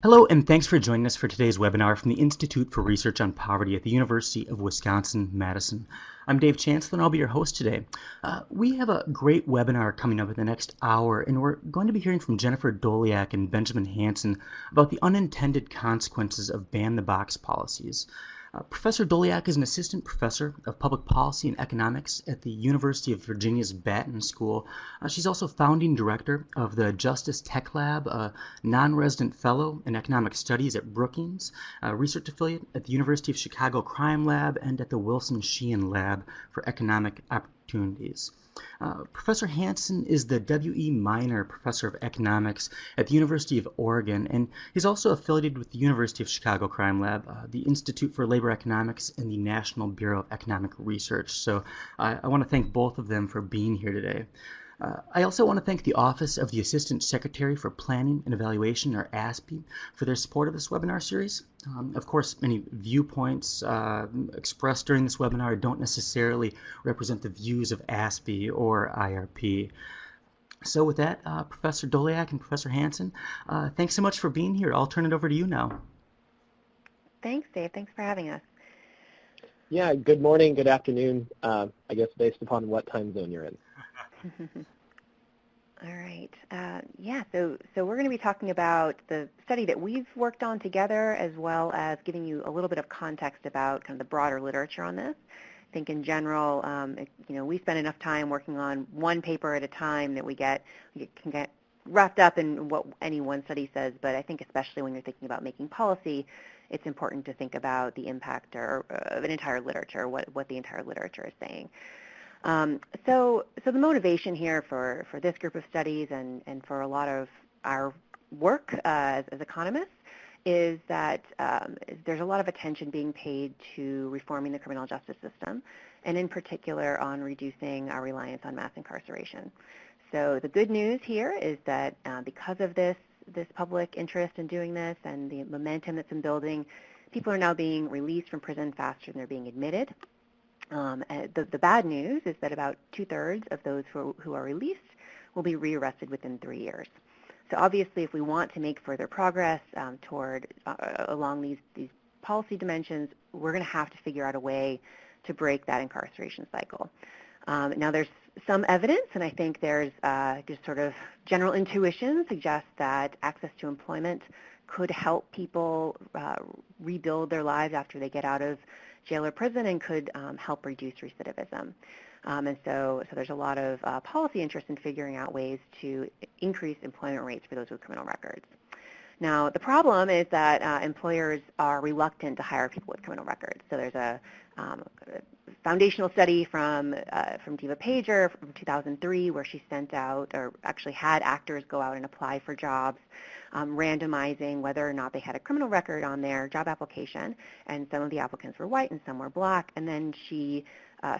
Hello, and thanks for joining us for today's webinar from the Institute for Research on Poverty at the University of Wisconsin-Madison. I'm Dave Chancellor, and I'll be your host today. We have a great webinar coming up in the next hour, and we're going to be hearing from Jennifer Doleac and Benjamin Hansen about the unintended consequences of ban-the-box policies. Professor Doleac is an assistant professor of public policy and economics at the University of Virginia's Batten School. She's also founding director of the Justice Tech Lab, a non-resident fellow in economic studies at Brookings, a research affiliate at the University of Chicago Crime Lab, and at the Wilson Sheehan Lab for Economic Opportunities. Professor Hansen is the W.E. Minor Professor of Economics at the University of Oregon, and he's also affiliated with the University of Chicago Crime Lab, the Institute for Labor Economics, and the National Bureau of Economic Research. So I want to thank both of them for being here today. I also want to thank the Office of the Assistant Secretary for Planning and Evaluation, or ASPE, for their support of this webinar series. Of course, any viewpoints expressed during this webinar don't necessarily represent the views of ASPE or IRP. So with that, Professor Doleac and Professor Hansen, thanks so much for being here. I'll turn it over to you now. Thanks, Dave. Thanks for having us. Yeah, good morning, good afternoon, I guess based upon what time zone you're in. All right. So we're going to be talking about the study that we've worked on together, as well as giving you a little bit of context about kind of the broader literature on this. I think in general, we spend enough time working on one paper at a time that we can get wrapped up in what any one study says, but I think especially when you're thinking about making policy, it's important to think about the impact of an entire literature, what the entire literature is saying. So the motivation here for this group of studies and for a lot of our work as economists is that there's a lot of attention being paid to reforming the criminal justice system, and in particular on reducing our reliance on mass incarceration. So the good news here is that because of this public interest in doing this and the momentum that's been building, people are now being released from prison faster than they're being admitted. The bad news is that about 2/3 of those who are released will be rearrested within 3 years. So obviously, if we want to make further progress along these policy dimensions, we're going to have to figure out a way to break that incarceration cycle. Now, there's some evidence, and I think there's just sort of general intuition suggests that access to employment could help people rebuild their lives after they get out of jail or prison, and could help reduce recidivism. And so there's a lot of policy interest in figuring out ways to increase employment rates for those with criminal records. Now, the problem is that employers are reluctant to hire people with criminal records. So there's a foundational study from Diva Pager from 2003 where she sent out, or actually had actors go out and apply for jobs, randomizing whether or not they had a criminal record on their job application, and some of the applicants were white and some were black, and then she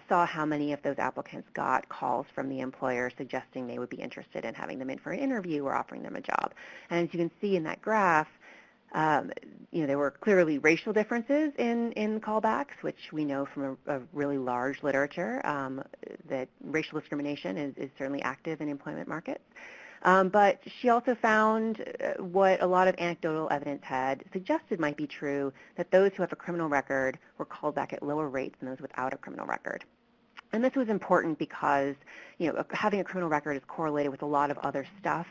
saw how many of those applicants got calls from the employer suggesting they would be interested in having them in for an interview or offering them a job. And as you can see in that graph, there were clearly racial differences in callbacks, which we know from a really large literature that racial discrimination is certainly active in employment markets. But she also found what a lot of anecdotal evidence had suggested might be true, that those who have a criminal record were called back at lower rates than those without a criminal record. And this was important because having a criminal record is correlated with a lot of other stuff,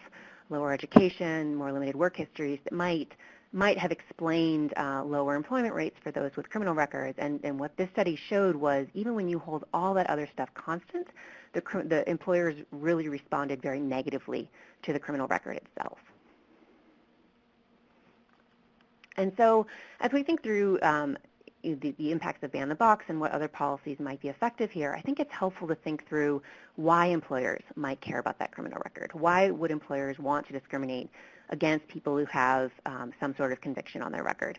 lower education, more limited work histories that might have explained lower employment rates for those with criminal records. And what this study showed was even when you hold all that other stuff constant, the employers really responded very negatively to the criminal record itself. And so as we think through the impacts of ban the box and what other policies might be effective here, I think it's helpful to think through why employers might care about that criminal record. Why would employers want to discriminate against people who have some sort of conviction on their record?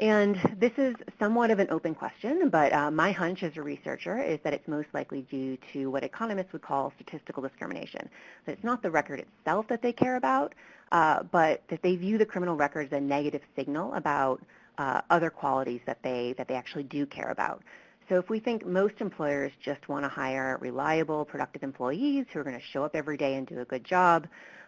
And this is somewhat of an open question, but my hunch as a researcher is that it's most likely due to what economists would call statistical discrimination. That it's not the record itself that they care about, but that they view the criminal record as a negative signal about other qualities that they actually do care about. So if we think most employers just want to hire reliable, productive employees who are going to show up every day and do a good job,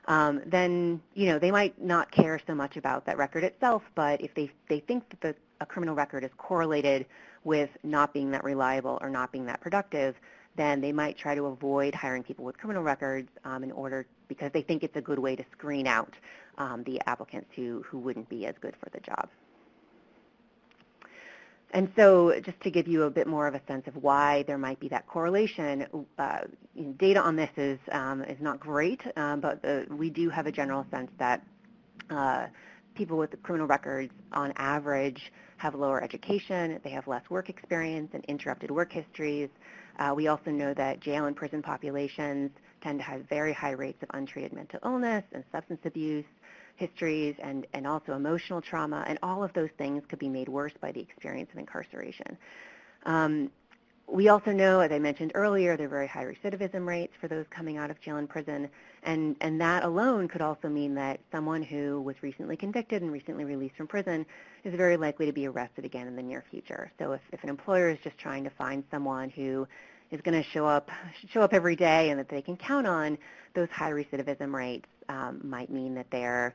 then they might not care so much about that record itself, but if they think that a criminal record is correlated with not being that reliable or not being that productive, then they might try to avoid hiring people with criminal records because they think it's a good way to screen out the applicants who wouldn't be as good for the job. And so just to give you a bit more of a sense of why there might be that correlation, data on this is not great, but we do have a general sense that people with criminal records on average have lower education, they have less work experience and interrupted work histories. We also know that jail and prison populations tend to have very high rates of untreated mental illness and substance abuse histories and also emotional trauma, and all of those things could be made worse by the experience of incarceration. We also know, as I mentioned earlier, there are very high recidivism rates for those coming out of jail and prison, and that alone could also mean that someone who was recently convicted and recently released from prison is very likely to be arrested again in the near future. So if an employer is just trying to find someone who is going to show up every day and that they can count on, those high recidivism rates might mean that they're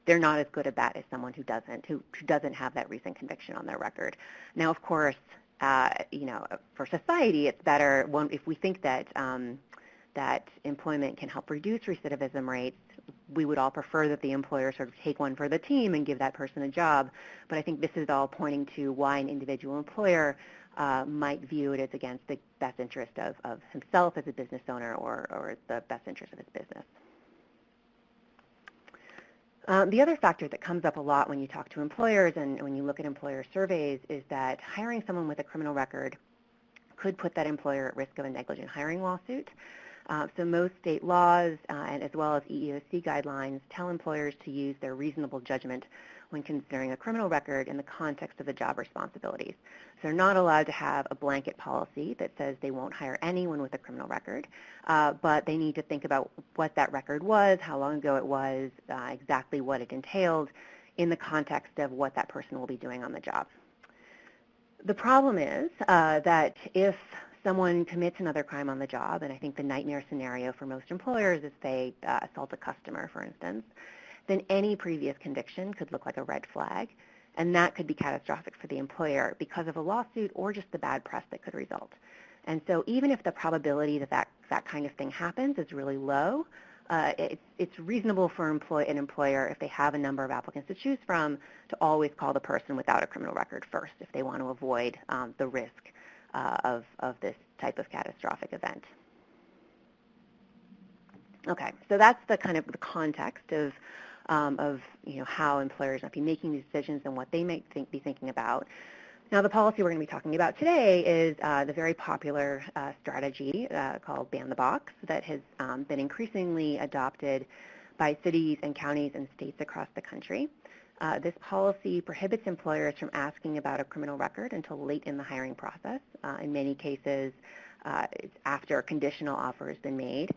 not as good a bet as someone who doesn't have that recent conviction on their record. Now, of course, for society, it's better if we think that that employment can help reduce recidivism rates. We would all prefer that the employer sort of take one for the team and give that person a job. But I think this is all pointing to why an individual employer might view it as against the best interest of himself as a business owner or the best interest of his business. The other factor that comes up a lot when you talk to employers and when you look at employer surveys is that hiring someone with a criminal record could put that employer at risk of a negligent hiring lawsuit. So most state laws and as well as EEOC guidelines tell employers to use their reasonable judgment when considering a criminal record in the context of the job responsibilities. So they're not allowed to have a blanket policy that says they won't hire anyone with a criminal record, but they need to think about what that record was, how long ago it was, exactly what it entailed in the context of what that person will be doing on the job. The problem is that if someone commits another crime on the job, and I think the nightmare scenario for most employers is they assault a customer, for instance, then any previous conviction could look like a red flag, and that could be catastrophic for the employer because of a lawsuit or just the bad press that could result. And so even if the probability that kind of thing happens is really low, it's reasonable for an employer, if they have a number of applicants to choose from, to always call the person without a criminal record first if they want to avoid the risk of this type of catastrophic event. Okay, so that's the kind of the context of how employers might be making these decisions and what they might be thinking about. Now, the policy we're going to be talking about today is the very popular strategy called Ban the Box that has been increasingly adopted by cities and counties and states across the country. This policy prohibits employers from asking about a criminal record until late in the hiring process. In many cases, it's after a conditional offer has been made.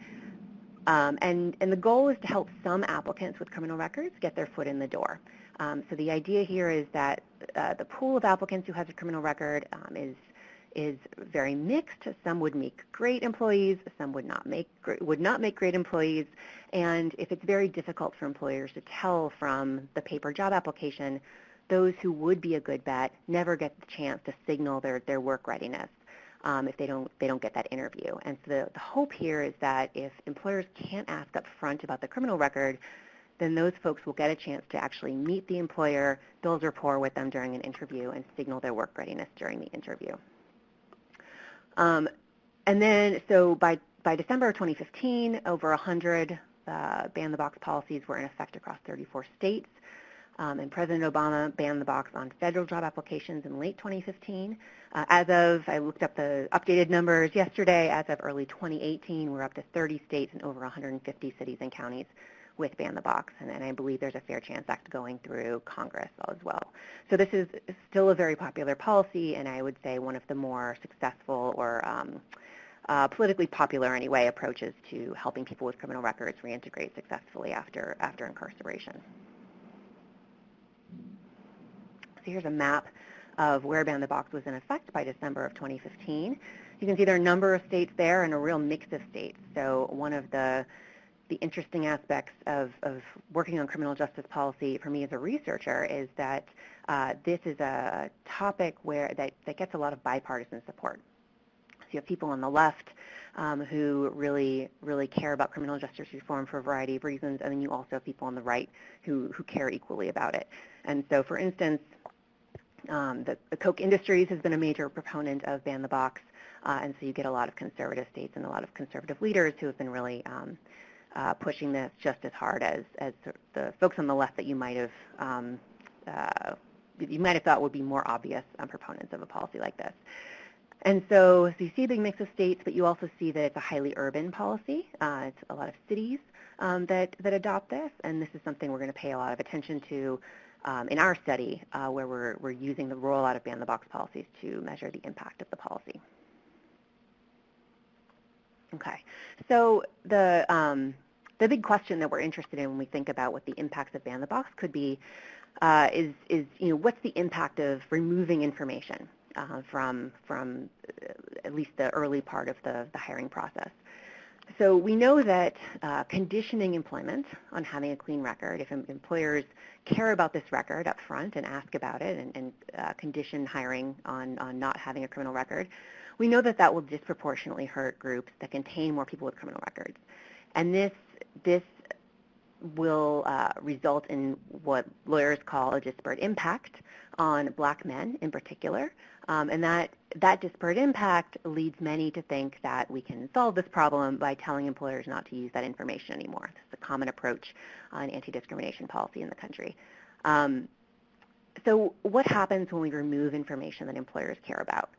And the goal is to help some applicants with criminal records get their foot in the door. So the idea here is that the pool of applicants who has a criminal record is very mixed. Some would make great employees, some would not make great employees, and if it's very difficult for employers to tell from the paper job application, those who would be a good bet never get the chance to signal their work readiness if they don't get that interview. And so the hope here is that if employers can't ask up front about the criminal record, then those folks will get a chance to actually meet the employer, build rapport with them during an interview, and signal their work readiness during the interview. And then, so by December of 2015, over 100 Ban the Box policies were in effect across 34 states. And President Obama banned the box on federal job applications in late 2015. I looked up the updated numbers yesterday, as of early 2018, we're up to 30 states and over 150 cities and counties with Ban the Box, and I believe there's a Fair Chance Act going through Congress as well. So this is still a very popular policy, and I would say one of the more successful or politically popular, anyway, approaches to helping people with criminal records reintegrate successfully after incarceration. So here's a map of where Ban the Box was in effect by December of 2015. You can see there are a number of states there and a real mix of states. So one of the the interesting aspects of working on criminal justice policy for me as a researcher is that this is a topic that gets a lot of bipartisan support. So you have people on the left who really care about criminal justice reform for a variety of reasons, and then you also have people on the right who care equally about it. And so, for instance, the Coke Industries has been a major proponent of ban the box, and so you get a lot of conservative states and a lot of conservative leaders who have been really pushing this just as hard as the folks on the left that you might have thought would be more obvious proponents of a policy like this. And so you see a big mix of states, but you also see that it's a highly urban policy. It's a lot of cities that adopt this, and this is something we're going to pay a lot of attention to in our study, where we're using the rollout of ban-the-box policies to measure the impact of the policy. Okay, so the big question that we're interested in when we think about what the impacts of ban-the-box could be is what's the impact of removing information from at least the early part of the hiring process. So we know that conditioning employment on having a clean record, if employers care about this record up front and ask about it and condition hiring on not having a criminal record, we know that that will disproportionately hurt groups that contain more people with criminal records. And this will result in what lawyers call a disparate impact on black men in particular. And that disparate impact leads many to think that we can solve this problem by telling employers not to use that information anymore. This is a common approach on anti-discrimination policy in the country. So what happens when we remove information that employers care about?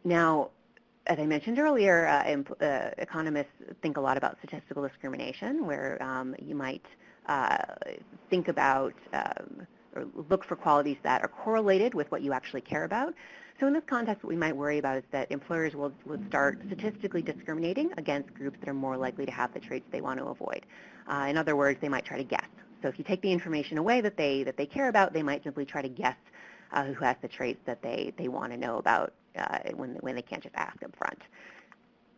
Now, as I mentioned earlier, economists think a lot about statistical discrimination, where you might think about or look for qualities that are correlated with what you actually care about. So in this context, what we might worry about is that employers will start statistically discriminating against groups that are more likely to have the traits they want to avoid. In other words, they might try to guess. So if you take the information away that they care about, they might simply try to guess who has the traits that they want to know about when they can't just ask up front.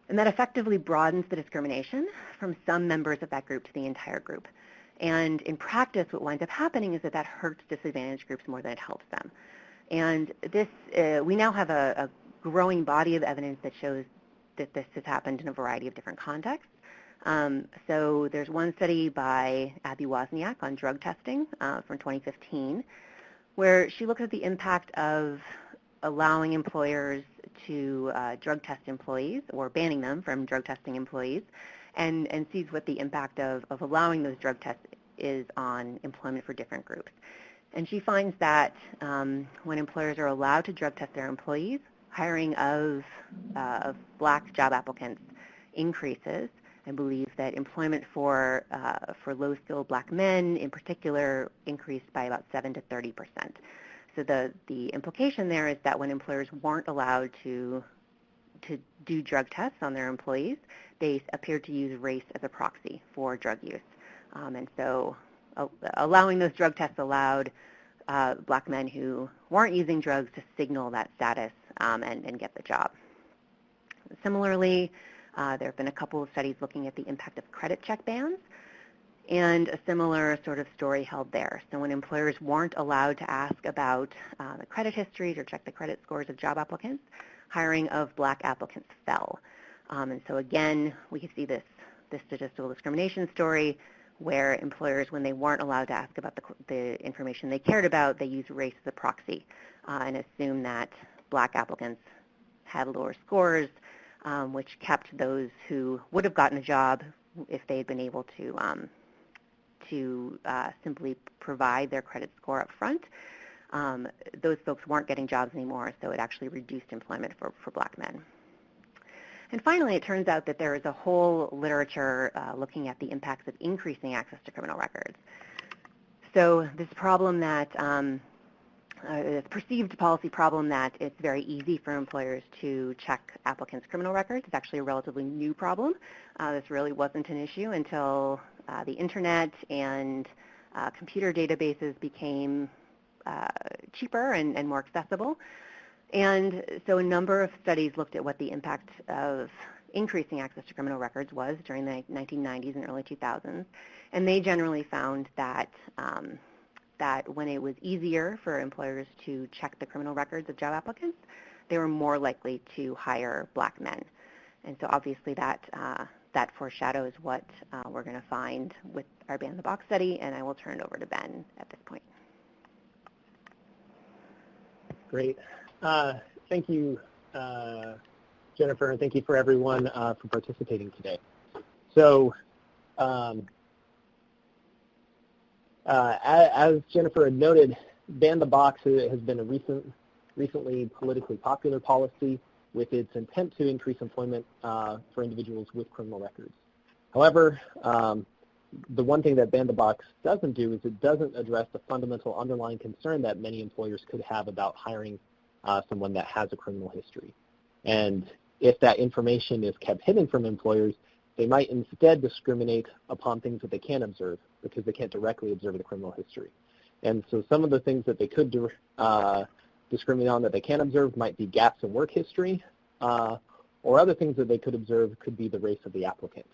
And that effectively broadens the discrimination from some members of that group to the entire group. And in practice, what winds up happening is that hurts disadvantaged groups more than it helps them. And this, we now have a growing body of evidence that shows that this has happened in a variety of different contexts. So there's one study by Abby Wozniak on drug testing from 2015, where she looked at the impact of allowing employers to drug test employees or banning them from drug testing employees, and sees what the impact of allowing those drug tests is on employment for different groups. And she finds that when employers are allowed to drug test their employees, hiring of black job applicants increases. I believe that employment for low-skilled black men in particular increased by about 7 to 30%. So the implication there is that when employers weren't allowed to do drug tests on their employees, they appeared to use race as a proxy for drug use. And so allowing those drug tests allowed black men who weren't using drugs to signal that status and get the job. Similarly, there have been a couple of studies looking at the impact of credit check bans, and a similar sort of story held there. So when employers weren't allowed to ask about the credit histories or check the credit scores of job applicants, hiring of black applicants fell. And so again, we can see this statistical discrimination story where employers, when they weren't allowed to ask about the information they cared about, they used race as a proxy and assumed that black applicants had lower scores, which kept those who would have gotten a job if they had been able to simply provide their credit score up front. Those folks weren't getting jobs anymore, so it actually reduced employment for black men. And finally, it turns out that there is a whole literature looking at the impacts of increasing access to criminal records. So this problem that, this perceived policy problem that it's very easy for employers to check applicants' criminal records is actually a relatively new problem. This really wasn't an issue until the internet and computer databases became cheaper and more accessible. And so a number of studies looked at what the impact of increasing access to criminal records was during the 1990s and early 2000s, and they generally found that that when it was easier for employers to check the criminal records of job applicants, they were more likely to hire black men. And so obviously that foreshadows what we're going to find with our Ban the Box study, and I will turn it over to Ben at this point. Great. Thank you, Jennifer, and thank you for everyone for participating today. So as Jennifer had noted, Ban the Box has been a recently politically popular policy with its intent to increase employment for individuals with criminal records. However, the one thing that Ban the Box doesn't do is it doesn't address the fundamental underlying concern that many employers could have about hiring someone that has a criminal history. And if that information is kept hidden from employers, they might instead discriminate upon things that they can observe because they can't directly observe the criminal history. And so some of the things that they could discriminate on that they can observe might be gaps in work history, or other things that they could observe could be the race of the applicant.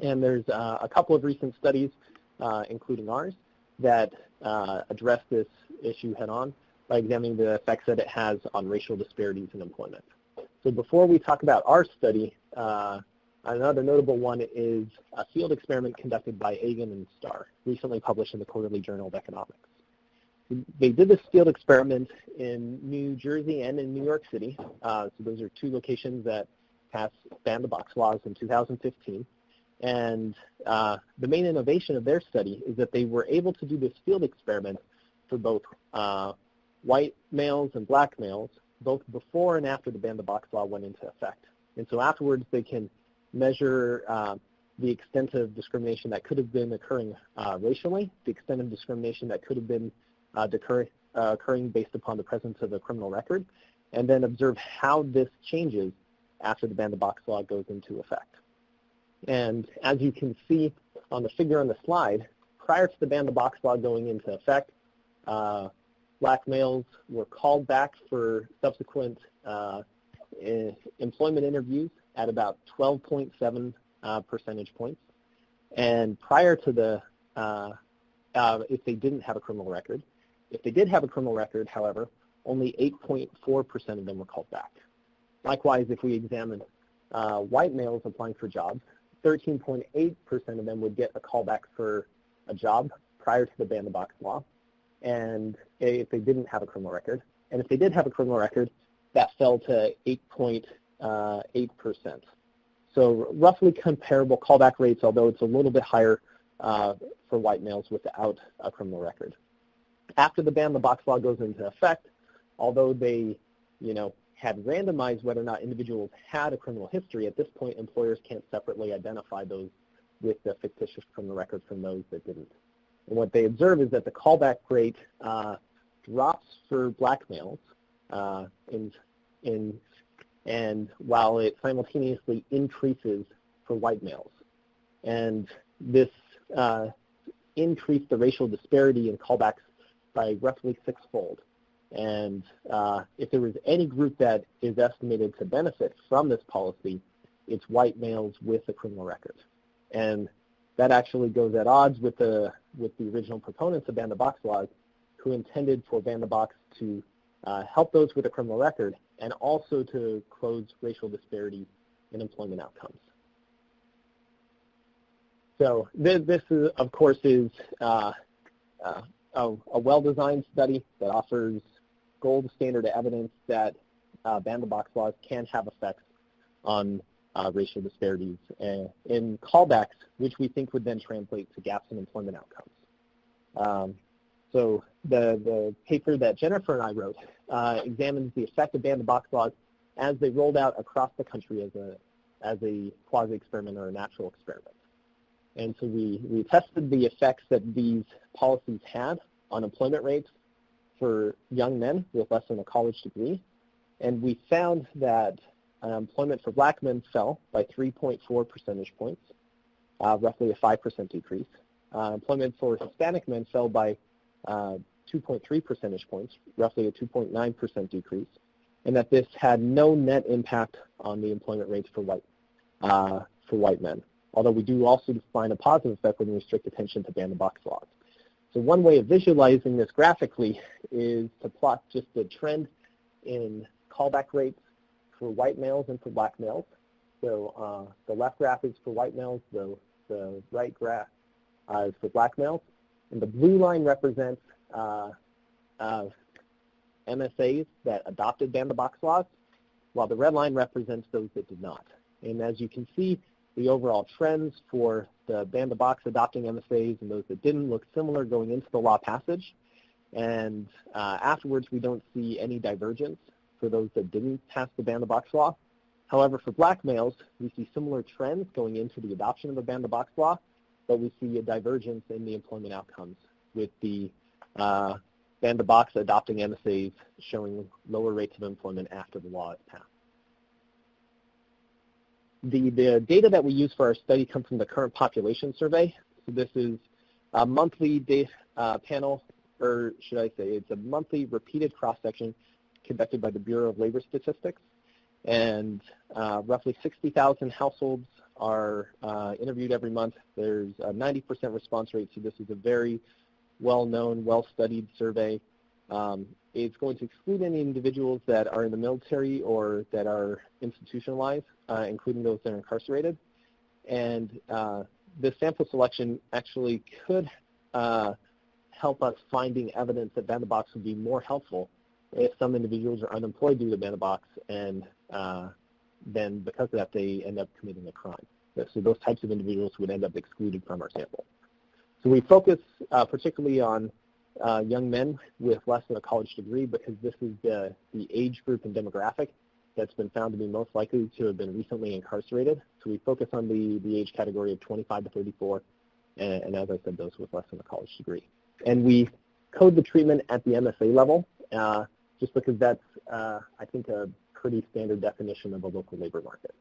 And there's a couple of recent studies, including ours, that address this issue head-on by examining the effects that it has on racial disparities in employment. So before we talk about our study, another notable one is a field experiment conducted by Egan and Starr, recently published in the Quarterly Journal of Economics. They did this field experiment in New Jersey and in New York City. So those are two locations that passed Ban the Box laws in 2015. And the main innovation of their study is that they were able to do this field experiment for both white males and black males, both before and after the Ban the Box law went into effect. And so afterwards, they can measure the extent of discrimination that could have been occurring racially, the extent of discrimination that could have been occurring based upon the presence of a criminal record, and then observe how this changes after the Ban the Box law goes into effect. And as you can see on the figure on the slide, prior to the Ban the Box law going into effect, black males were called back for subsequent employment interviews at about 12.7 percentage points. And prior to the, if they didn't have a criminal record. If they did have a criminal record, however, only 8.4% of them were called back. Likewise, if we examine white males applying for jobs, 13.8% of them would get a callback for a job prior to the Ban the Box law, and if they didn't have a criminal record. And if they did have a criminal record, that fell to 8.8%. So roughly comparable callback rates, although it's a little bit higher for white males without a criminal record. After the Ban the Box law goes into effect, although they, had randomized whether or not individuals had a criminal history, at this point employers can't separately identify those with the fictitious criminal record from those that didn't. And what they observe is that the callback rate drops for black males, and while it simultaneously increases for white males. And this increased the racial disparity in callbacks by roughly sixfold. And if there was any group that is estimated to benefit from this policy, it's white males with a criminal record. And that actually goes at odds with the original proponents of Ban the Box laws, who intended for Ban the Box to help those with a criminal record and also to close racial disparities in employment outcomes. So this is, of course, is a well-designed study that offers gold standard evidence that Ban the Box laws can have effects on racial disparities in callbacks, which we think would then translate to gaps in employment outcomes. So the paper that Jennifer and I wrote examines the effect of Ban the Box laws as they rolled out across the country as a quasi-experiment or a natural experiment. And so we tested the effects that these policies had on employment rates for young men with less than a college degree. And we found that employment for black men fell by 3.4 percentage points, roughly a 5% decrease. Employment for Hispanic men fell by 2.3 percentage points, roughly a 2.9% decrease, and that this had no net impact on the employment rates for white for white men, although we do also find a positive effect when we restrict attention to ban-the-box laws. So one way of visualizing this graphically is to plot just the trend in callback rates for white males and for black males. So the left graph is for white males, the right graph is for black males. And the blue line represents MSAs that adopted ban-the-box laws, while the red line represents those that did not. And as you can see, the overall trends for the ban-the-box adopting MSAs and those that didn't look similar going into the law passage. And afterwards, we don't see any divergence for those that didn't pass the ban-the-box law. However, for black males, we see similar trends going into the adoption of the ban-the-box law, but we see a divergence in the employment outcomes with the ban-the-box adopting MSAs showing lower rates of employment after the law is passed. The data that we use for our study comes from the current population survey. So this is a monthly panel, or should I say, it's a monthly repeated cross-section conducted by the Bureau of Labor Statistics. And roughly 60,000 households are interviewed every month. There's a 90% response rate, so this is a very well-known, well-studied survey. It's going to exclude any individuals that are in the military or that are institutionalized, including those that are incarcerated. And this sample selection actually could help us finding evidence that ban-the-box would be more helpful if some individuals are unemployed due to ban-the-box, and then because of that they end up committing a crime. So those types of individuals would end up excluded from our sample. So we focus particularly on young men with less than a college degree because this is the age group and demographic that's been found to be most likely to have been recently incarcerated. So we focus on the age category of 25 to 34, and as I said, those with less than a college degree. And we code the treatment at the MSA level, just because that's, I think, a pretty standard definition of a local labor market.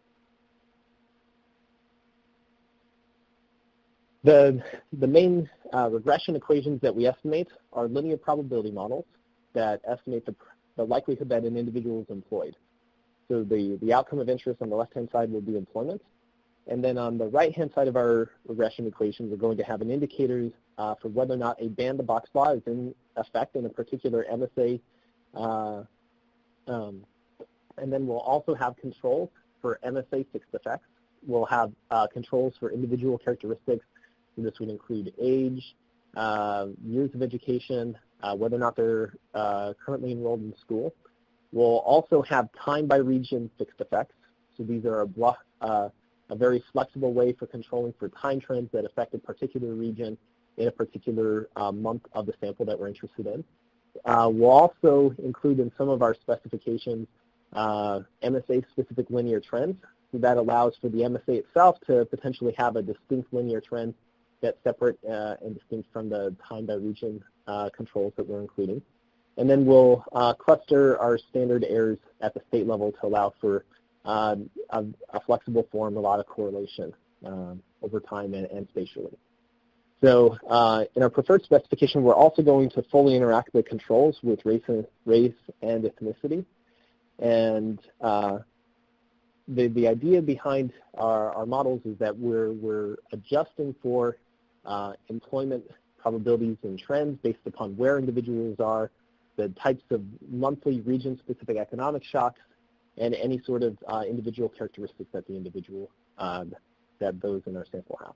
The main regression equations that we estimate are linear probability models that estimate the likelihood that an individual is employed. So the outcome of interest on the left-hand side will be employment. And then on the right-hand side of our regression equations, we're going to have an indicator for whether or not a ban-the-box law is in effect in a particular MSA. And then we'll also have controls for MSA fixed effects. We'll have controls for individual characteristics. So this would include age, years of education, whether or not they're currently enrolled in school. We'll also have time by region fixed effects. So these are a very flexible way for controlling for time trends that affect a particular region in a particular month of the sample that we're interested in. We'll also include in some of our specifications MSA-specific linear trends. So that allows for the MSA itself to potentially have a distinct linear trend that's separate and distinct from the time by region controls that we're including. And then we'll cluster our standard errors at the state level to allow for a flexible form of autocorrelation over time and spatially. So in our preferred specification, we're also going to fully interact the controls with race and ethnicity. And the idea behind our models is that we're adjusting for employment probabilities and trends based upon where individuals are, the types of monthly region-specific economic shocks, and any sort of individual characteristics that the individual, that those in our sample have.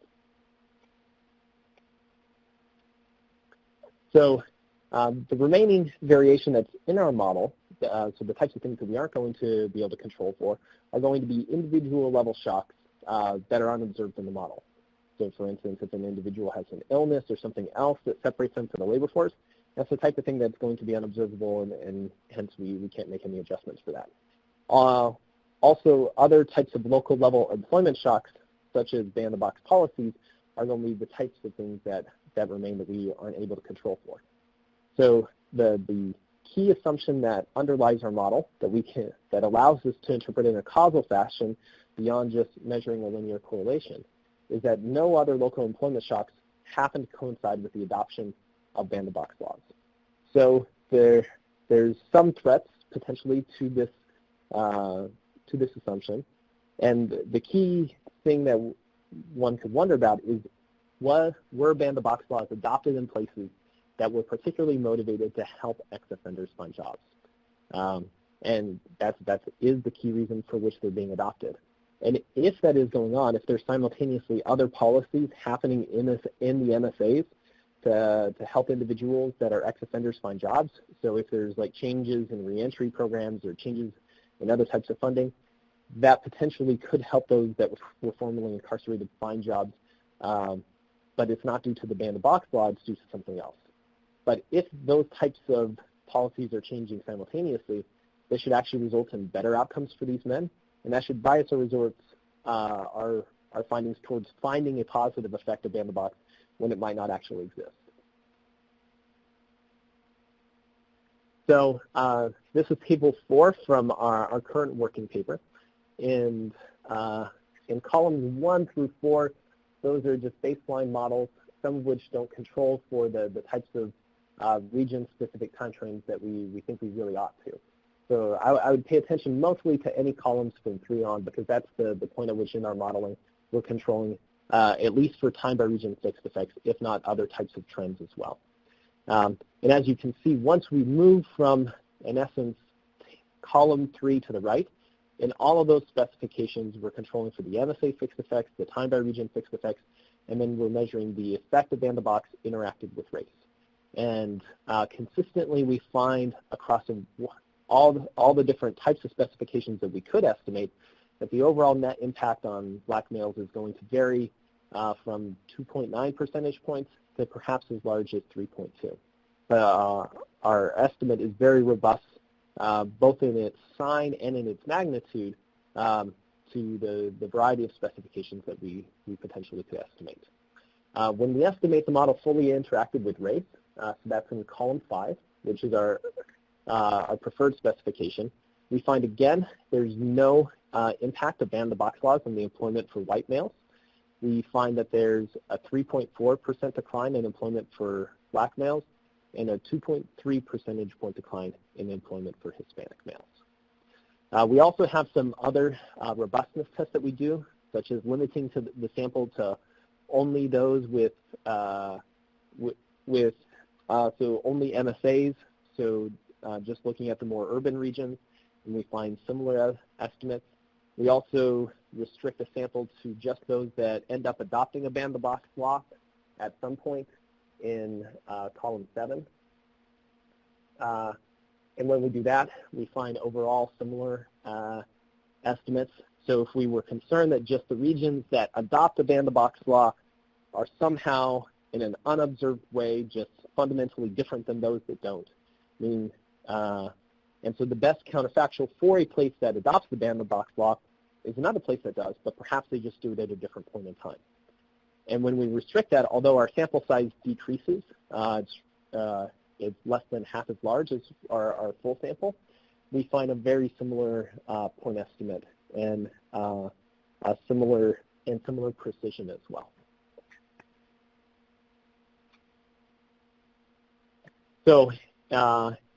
So the remaining variation that's in our model, so the types of things that we aren't going to be able to control for, are going to be individual level shocks that are unobserved in the model. So for instance, if an individual has an illness or something else that separates them from the labor force, that's the type of thing that's going to be unobservable, and hence we can't make any adjustments for that. Also, other types of local level employment shocks, such as ban-the-box policies, are going to be the types of things that remain that we aren't able to control for. So the key assumption that underlies our model that allows us to interpret in a causal fashion beyond just measuring a linear correlation is that no other local employment shocks happen to coincide with the adoption of ban-the-box laws. So there's some threats potentially to this assumption, And the key thing that one could wonder about is, were ban-the-box laws adopted in places that were particularly motivated to help ex-offenders find jobs? And that is the key reason for which they're being adopted. And if that is going on, if there's simultaneously other policies happening in the MSAs to help individuals that are ex-offenders find jobs, so if there's like changes in reentry programs or changes in other types of funding, that potentially could help those that were formerly incarcerated find jobs, but it's not due to the ban-the-box law, it's due to something else. But if those types of policies are changing simultaneously, this should actually result in better outcomes for these men, and that should bias our findings towards finding a positive effect of ban-the-box when it might not actually exist. So this is table 4 from our current working paper. And in columns 1 through 4, those are just baseline models, some of which don't control for the types of region-specific time frames that we think we really ought to. So I would pay attention mostly to any columns from 3 on, because that's the point at which in our modeling we're controlling, at least for time by region fixed effects, if not other types of trends as well. And as you can see, once we move from, in essence, column 3 to the right, in all of those specifications, we're controlling for the MSA fixed effects, the time by region fixed effects, and then we're measuring the effect of ban-the-box interacted with race. And consistently, we find across all the different types of specifications that we could estimate that the overall net impact on black males is going to vary from 2.9 percentage points to perhaps as large as 3.2. Our estimate is very robust, both in its sign and in its magnitude, to the variety of specifications that we potentially could estimate. When we estimate the model fully interacted with race, so that's in column 5, which is our preferred specification, we find again there's no impact of ban-the-box laws on the employment for white males. We find that there's a 3.4% decline in employment for black males and a 2.3 percentage point decline in employment for Hispanic males. We also have some other robustness tests that we do, such as limiting the sample to only those with so only MSAs, so just looking at the more urban regions, and we find similar estimates. We also restrict the sample to just those that end up adopting a ban-the-box law at some point in column 7. And when we do that, we find overall similar estimates. So if we were concerned that just the regions that adopt a ban-the-box law are somehow in an unobserved way just fundamentally different than those that don't, and so the best counterfactual for a place that adopts the ban-the-box law is another place that does, but perhaps they just do it at a different point in time. And when we restrict that, although our sample size decreases, it's less than half as large as our full sample, we find a very similar point estimate and similar precision as well. So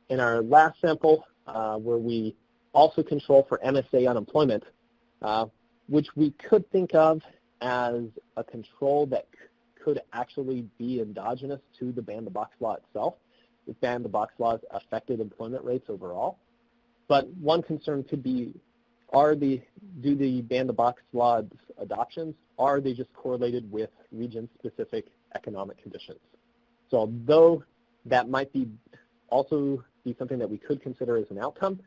in our last sample, where we also control for MSA unemployment, which we could think of as a control that could actually be endogenous to the ban-the-box law itself, if ban-the-box laws affected employment rates overall. But one concern could be, do the ban-the-box laws adoptions, are they just correlated with region-specific economic conditions? So although that might also be something that we could consider as an outcome,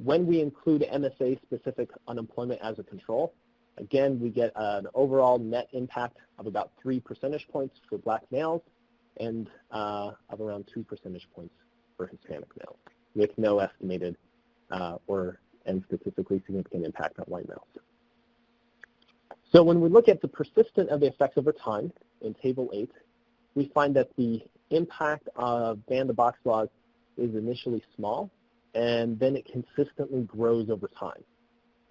when we include MSA-specific unemployment as a control, again, we get an overall net impact of about 3 percentage points for black males and of around 2 percentage points for Hispanic males, with no estimated and statistically significant impact on white males. So when we look at the persistence of the effects over time in Table 8, we find that the impact of ban-the-box laws is initially small, and then it consistently grows over time.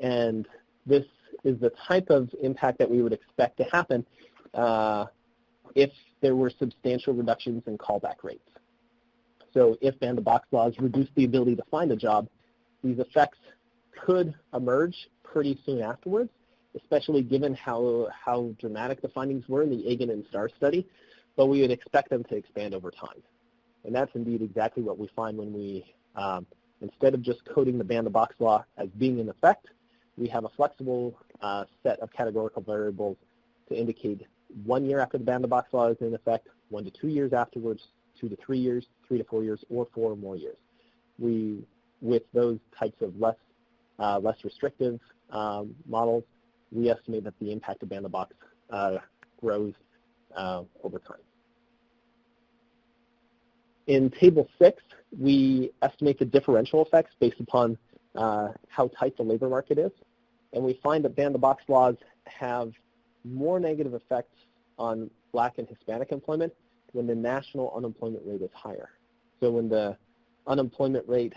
And this is the type of impact that we would expect to happen if there were substantial reductions in callback rates. So if ban-the-box laws reduce the ability to find a job, these effects could emerge pretty soon afterwards, especially given how dramatic the findings were in the Egan and Starr study, but we would expect them to expand over time. And that's indeed exactly what we find when we, instead of just coding the band-the-box law as being in effect, we have a flexible set of categorical variables to indicate 1 year after the band-the-box law is in effect, 1 to 2 years afterwards, 2 to 3 years, 3 to 4 years, or 4 or more years. With those types of less restrictive models, we estimate that the impact of band-the-box grows over time. In Table 6, we estimate the differential effects based upon how tight the labor market is, and we find that band-the-box laws have more negative effects on Black and Hispanic employment when the national unemployment rate is higher. So when the unemployment rate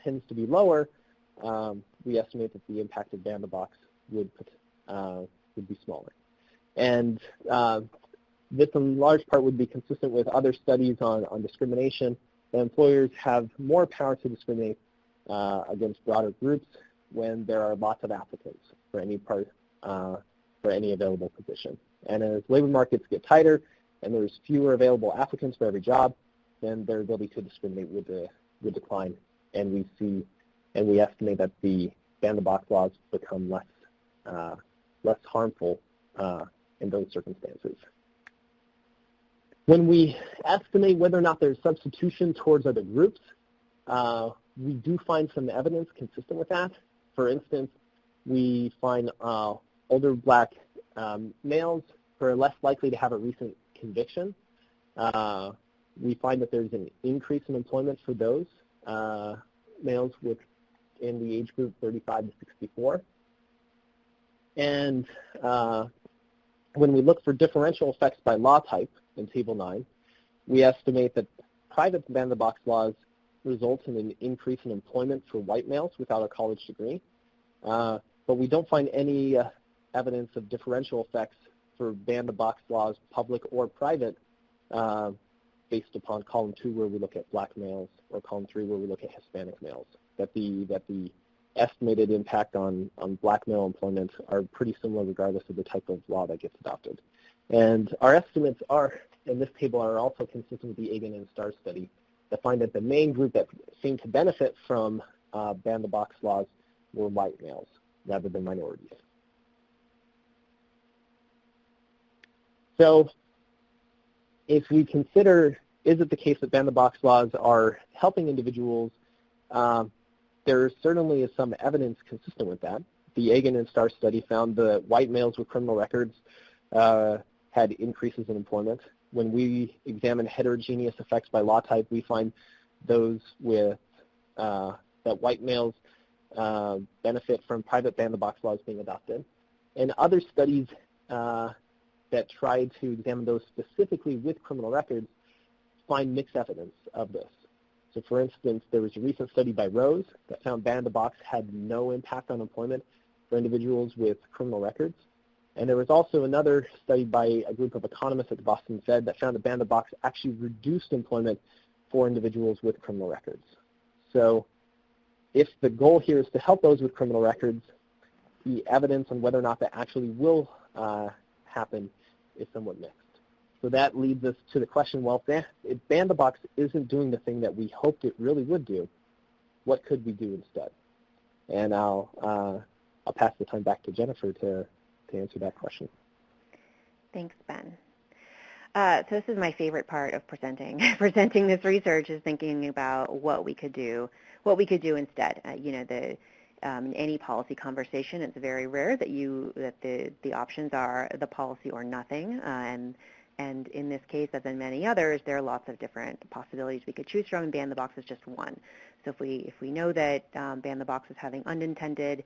tends to be lower, we estimate that the impact of band-the-box would be smaller. And this in large part would be consistent with other studies on discrimination. The employers have more power to discriminate against broader groups when there are lots of applicants for any available position. And as labor markets get tighter and there's fewer available applicants for every job, then their ability to discriminate would decline. And we estimate that the band-the-box laws become less harmful in those circumstances. When we estimate whether or not there's substitution towards other groups, we do find some evidence consistent with that. For instance, we find older Black males who are less likely to have a recent conviction. We find that there's an increase in employment for those males in the age group 35 to 64. And when we look for differential effects by law type in Table 9, we estimate that private band-the-box laws result in an increase in employment for white males without a college degree. But we don't find any evidence of differential effects for band-the-box laws, public or private, based upon column 2 where we look at Black males or column 3 where we look at Hispanic males. That the estimated impact on Black male employment are pretty similar regardless of the type of law that gets adopted. And our estimates in this table are also consistent with the Egan and Starr study that find that the main group that seemed to benefit from band-the-box laws were white males rather than minorities. So if we consider, is it the case that band-the-box laws are helping individuals, there certainly is some evidence consistent with that. The Egan and Starr study found that white males with criminal records had increases in employment. When we examine heterogeneous effects by law type, we find those with that white males benefit from private band-the-box laws being adopted. And other studies that try to examine those specifically with criminal records find mixed evidence of this. So for instance, there was a recent study by Rose that found band-the-box had no impact on employment for individuals with criminal records. And there was also another study by a group of economists at the Boston Fed that found that band-the-box actually reduced employment for individuals with criminal records. So if the goal here is to help those with criminal records, the evidence on whether or not that actually will happen is somewhat mixed. So that leads us to the question, well, if band-the-box isn't doing the thing that we hoped it really would do, what could we do instead? And I'll pass the time back to Jennifer to answer that question. Thanks, Ben. So this is my favorite part of presenting. Presenting this research is thinking about what we could do instead. In any policy conversation, it's very rare that the options are the policy or nothing. And in this case, as in many others, there are lots of different possibilities we could choose from, and band-the-box is just one. So if we know that band-the-box is having unintended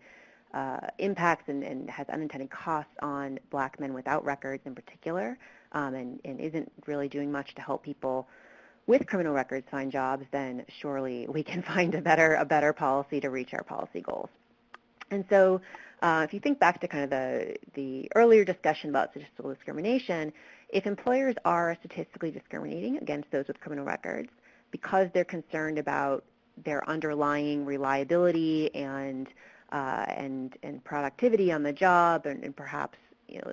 impacts and has unintended costs on Black men without records in particular, and isn't really doing much to help people with criminal records find jobs, then surely we can find a better policy to reach our policy goals. And so if you think back to kind of the earlier discussion about statistical discrimination, if employers are statistically discriminating against those with criminal records because they're concerned about their underlying reliability and and productivity on the job, and perhaps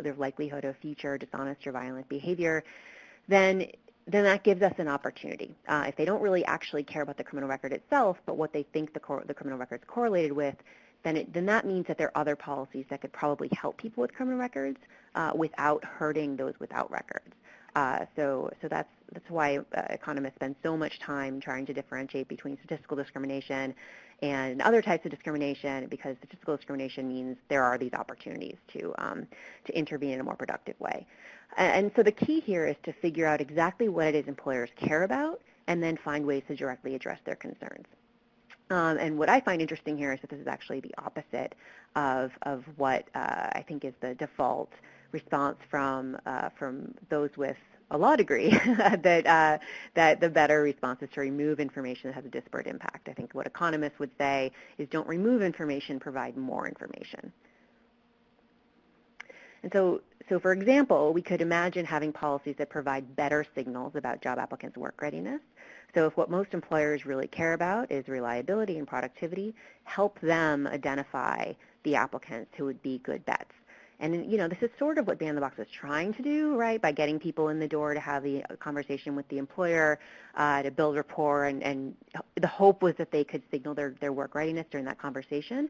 their likelihood of future dishonest or violent behavior, then that gives us an opportunity. If they don't really actually care about the criminal record itself, but what they think the criminal record's correlated with, then that means that there are other policies that could probably help people with criminal records without hurting those without records. So that's why economists spend so much time trying to differentiate between statistical discrimination and other types of discrimination, because statistical discrimination means there are these opportunities to intervene in a more productive way. And so the key here is to figure out exactly what it is employers care about and then find ways to directly address their concerns. And what I find interesting here is that this is actually the opposite of what I think is the default response from those with a law degree, that the better response is to remove information that has a disparate impact. I think what economists would say is don't remove information, provide more information. And so for example, we could imagine having policies that provide better signals about job applicants' work readiness. So if what most employers really care about is reliability and productivity, help them identify the applicants who would be good bets. And this is sort of what Ban the Box is trying to do, right? By getting people in the door to have the conversation with the employer, to build rapport, and the hope was that they could signal their work readiness during that conversation.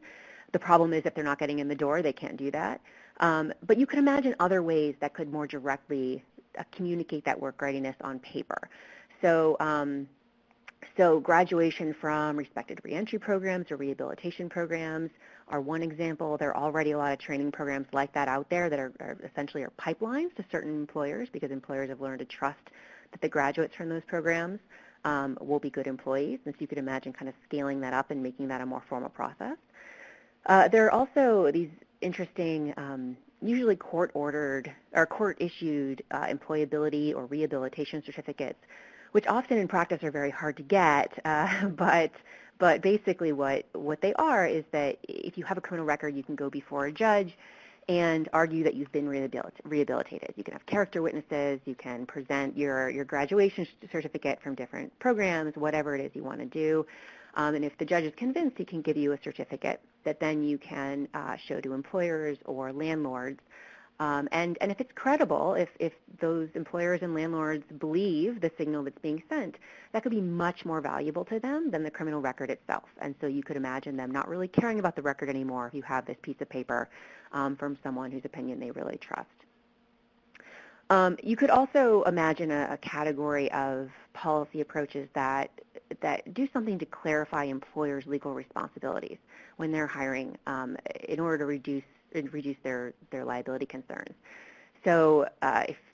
The problem is if they're not getting in the door, they can't do that. But you could imagine other ways that could more directly communicate that work readiness on paper. So graduation from respected reentry programs or rehabilitation programs are one example. There are already a lot of training programs like that out there that are essentially pipelines to certain employers, because employers have learned to trust that the graduates from those programs will be good employees. And so you could imagine kind of scaling that up and making that a more formal process. There are also these interesting, usually court-ordered or court-issued employability or rehabilitation certificates, which often in practice are very hard to get, but basically what they are is that if you have a criminal record, you can go before a judge and argue that you've been rehabilitated. You can have character witnesses, you can present your graduation certificate from different programs, whatever it is you want to do. And if the judge is convinced, he can give you a certificate that then you can show to employers or landlords. And if it's credible, if those employers and landlords believe the signal that's being sent, that could be much more valuable to them than the criminal record itself. And so you could imagine them not really caring about the record anymore if you have this piece of paper from someone whose opinion they really trust. You could also imagine a category of policy approaches that do something to clarify employers' legal responsibilities when they're hiring in order to reduce their liability concerns. So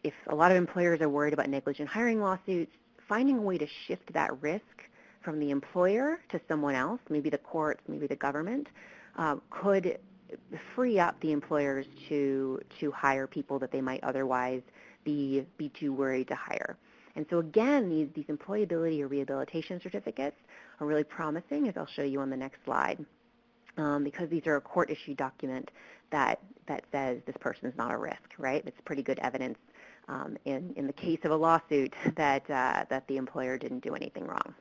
if a lot of employers are worried about negligent hiring lawsuits, finding a way to shift that risk from the employer to someone else, maybe the courts, maybe the government, could free up the employers to hire people that they might otherwise be too worried to hire. And so again, these employability or rehabilitation certificates are really promising, as I'll show you on the next slide, because these are a court-issued document that says this person is not a risk, right? It's pretty good evidence in the case of a lawsuit that the employer didn't do anything wrong.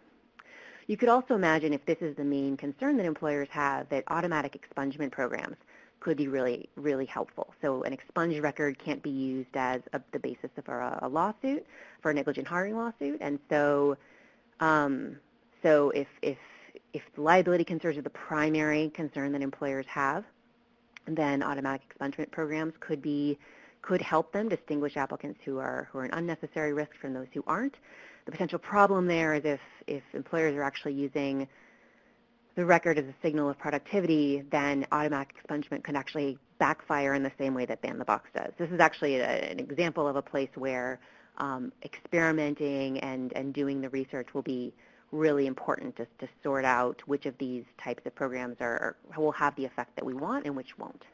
You could also imagine, if this is the main concern that employers have, that automatic expungement programs could be really, really helpful. So an expunged record can't be used as the basis of a lawsuit, for a negligent hiring lawsuit. And so if the liability concerns are the primary concern that employers have, then automatic expungement programs could help them distinguish applicants who are an unnecessary risk from those who aren't. The potential problem there is if employers are actually using the record as a signal of productivity, then automatic expungement can actually backfire in the same way that Ban the Box does. This is actually an example of a place where experimenting and doing the research will be really important to sort out which of these types of programs will have the effect that we want and which won't.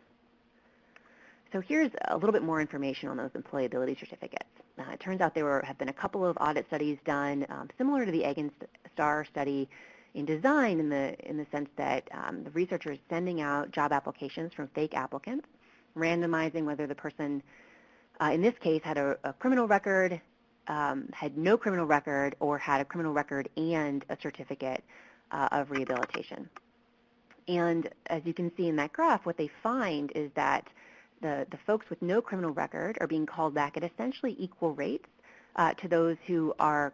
So here's a little bit more information on those employability certificates. It turns out there have been a couple of audit studies done similar to the Egg and Star study in design, in the sense that the researchers sending out job applications from fake applicants, randomizing whether the person, in this case, had a criminal record, had no criminal record, or had a criminal record and a certificate of rehabilitation. And as you can see in that graph, what they find is that the folks with no criminal record are being called back at essentially equal rates to those who are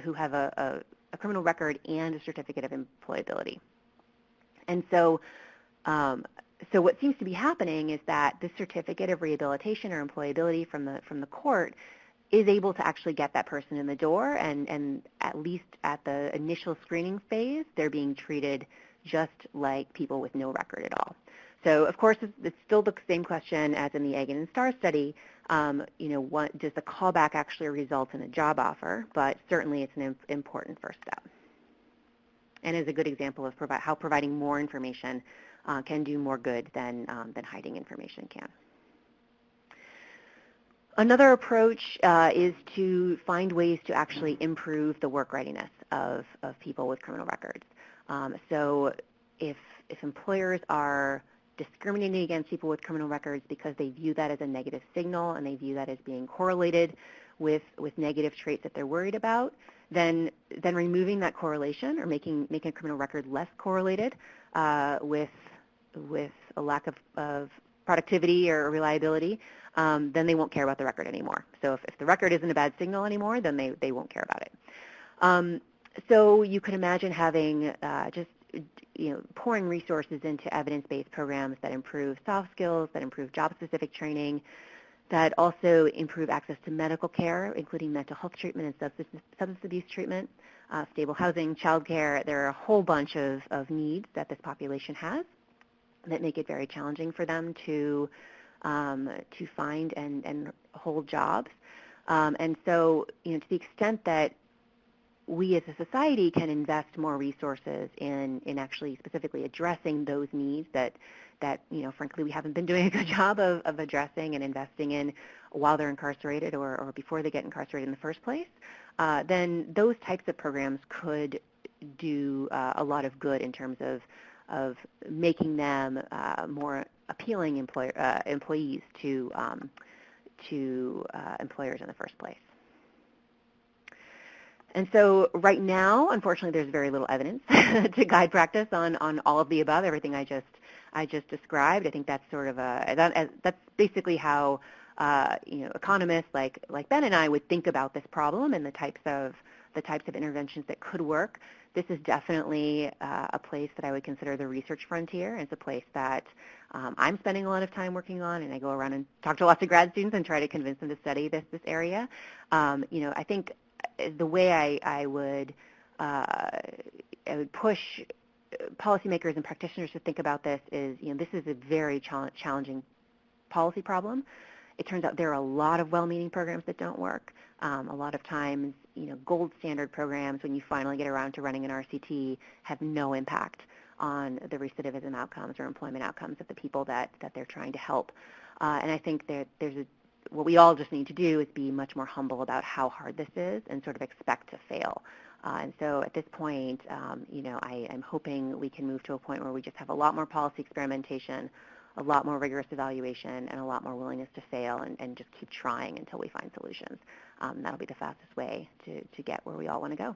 who have a criminal record and a certificate of employability. And so, so what seems to be happening is that this certificate of rehabilitation or employability from the court is able to actually get that person in the door, and at least at the initial screening phase, they're being treated just like people with no record at all. So, of course, it's still the same question as in the Eggen and Starr study. Does the callback actually result in a job offer? But certainly it's an important first step, and is a good example of how providing more information can do more good than hiding information can. Another approach is to find ways to actually improve the work readiness of people with criminal records. So if employers are discriminating against people with criminal records because they view that as a negative signal and they view that as being correlated with negative traits that they're worried about, then removing that correlation or making a criminal record less correlated with a lack of productivity or reliability, then they won't care about the record anymore. So if the record isn't a bad signal anymore, then they won't care about it. So you could imagine having pouring resources into evidence-based programs that improve soft skills, that improve job-specific training, that also improve access to medical care, including mental health treatment and substance abuse treatment, stable housing, child care. There are a whole bunch of needs that this population has that make it very challenging for them to find and hold jobs. And so, to the extent that we as a society can invest more resources in actually specifically addressing those needs that frankly, we haven't been doing a good job of addressing and investing in while they're incarcerated or before they get incarcerated in the first place, then those types of programs could do a lot of good in terms of making them more appealing employees to employers in the first place. And so right now, unfortunately, there's very little evidence to guide practice on all of the above, everything I just described. I think that's sort of that's basically how economists like Ben and I would think about this problem and the types of interventions that could work. This is definitely a place that I would consider the research frontier. It's a place that I'm spending a lot of time working on, and I go around and talk to lots of grad students and try to convince them to study this area. I think the way I would push policymakers and practitioners to think about this is, this is a very challenging policy problem. It turns out there are a lot of well-meaning programs that don't work. A lot of times, gold standard programs, when you finally get around to running an RCT, have no impact on the recidivism outcomes or employment outcomes of the people that they're trying to help. And I think that what we all just need to do is be much more humble about how hard this is and sort of expect to fail. And so at this point, I'm hoping we can move to a point where we just have a lot more policy experimentation, a lot more rigorous evaluation, and a lot more willingness to fail and just keep trying until we find solutions. That'll be the fastest way to get where we all want to go.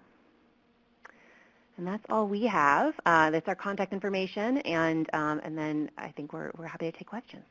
And that's all we have. That's our contact information, and then I think we're happy to take questions.